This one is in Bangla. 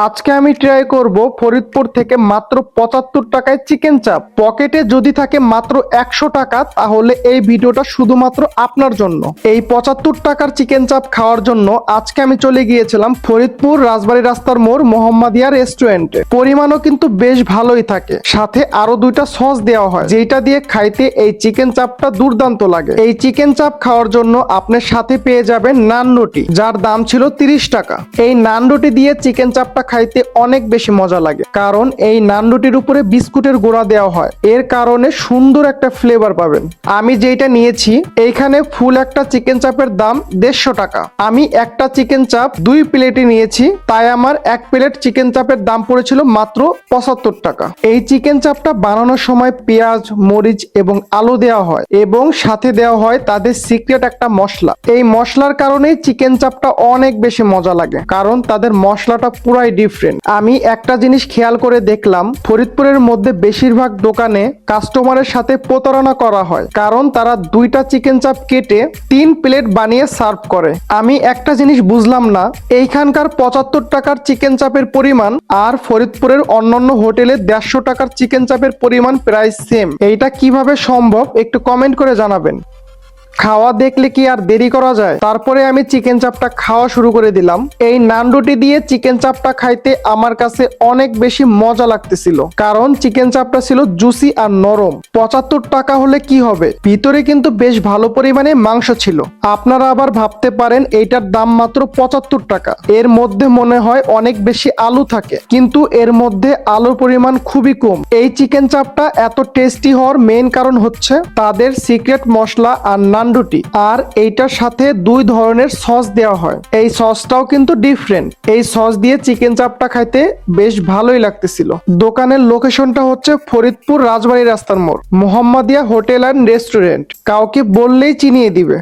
আজকে আমি ট্রাই করব ফরিদপুর থেকে মাত্র ৭৫ টাকায় চিকেন চাপ। পকেটে যদি থাকে মাত্র ১০০ টাকা, তাহলে এই ভিডিওটা শুধুমাত্র আপনার জন্য। এই ৭৫ টাকার চিকেন চাপ খাওয়ার জন্য আজকে আমি চলে গিয়েছিলাম ফরিদপুর রাজবাড়ী রাস্তার মোড় মোহাম্মদিয়া রেস্টুরেন্টে। পরিমাণও কিন্তু বেশ ভালোই থাকে, সাথে আরো ২টা সস দেওয়া হয়, যেটা দিয়ে খাইতে এই চিকেন চাপটা দুর্দান্ত লাগে। এই চিকেন চাপ খাওয়ার জন্য আপনার সাথে পেয়ে যাবেন নান রুটি, যার দাম ছিল ৩০ টাকা। এই নান রুটি দিয়ে চিকেন চাপটা খাইতে অনেক বেশি মজা লাগে, কারণ এই নান রুটির উপরে বিস্কুটের গুঁড়া দেওয়া হয়, এর কারণে সুন্দর একটা ফ্লেভার পাবেন। আমি যেটা নিয়েছি, এইখানে ফুল একটা চিকেন চাপের দাম ১৫০ টাকা। আমি একটা চিকেন চাপ ২ প্লেটে নিয়েছি, তাই আমার ১ প্লেট চিকেন চাপের দাম পড়েছিল মাত্র ৭৫ টাকা। এই চিকেন চাপটা বানানোর সময় পেঁয়াজ, মরিচ এবং আলু দেওয়া হয়, এবং সাথে দেওয়া হয় তাদের সিক্রেট একটা মশলা। এই মশলার কারণেই চিকেন চাপটা অনেক বেশি মজা লাগে, কারণ তাদের মশলাটা পুরাই ডিফারেন্ট। আমি একটা জিনিস খেয়াল করে দেখলাম, ফরিদপুরের মধ্যে বেশিরভাগ দোকানে কাস্টমারের সাথে প্রতারণা করা হয়, কারণ তারা ২টা চিকেন চাপ কেটে ৩ প্লেট বানিয়ে সার্ভ করে। আমি একটা জিনিস বুঝলাম না, এইখানকার ৭৫ টাকার চিকেন চাপের পরিমাণ আর ফরিদপুরের অন্যান্য হোটেলে ১৫০ টাকার চিকেন চাপের পরিমাণ প্রায় সেম। এইটা কিভাবে সম্ভব একটু কমেন্ট করে জানাবেন। খাওয়া দেখলে কি আর দেরি করা যায়? তারপরে আমি চিকেন চাপটা খাওয়া শুরু করে দিলাম। এই নান রুটি দিয়ে চিকেন চাপটা খাইতে আমার কাছে অনেক বেশি মজা লাগতেছিল, কারণ চিকেন চাপটা ছিল জুসি আর নরম। ৭৫ টাকা হলে কি হবে, ভিতরে কিন্তু বেশ ভালো পরিমাণে মাংস ছিল। আপনারা আবার ভাবতে পারেন এইটার দাম মাত্র ৭৫ টাকা, এর মধ্যে মনে হয় অনেক বেশি আলু থাকে, কিন্তু এর মধ্যে আলুর পরিমাণ খুবই কম। এই চিকেন চাপটা এত টেস্টি হওয়ার মেইন কারণ হচ্ছে তাদের সিক্রেট মশলা আর নান রুটি, আর এইটার সাথে ২ ধরনের সস দেওয়া হয়। এই সসটাও কিন্তু ডিফারেন্ট। এই সস দিয়ে চিকেন চাপটা খাইতে বেশ ভালোই লাগতেছিল। দোকানের লোকেশনটা হচ্ছে ফরিদপুর রাজবাড়ী রাস্তার মোড় মোহাম্মদিয়া হোটেল অ্যান্ড রেস্টুরেন্ট। কাউকে বললেই চিনিয়ে দিবে।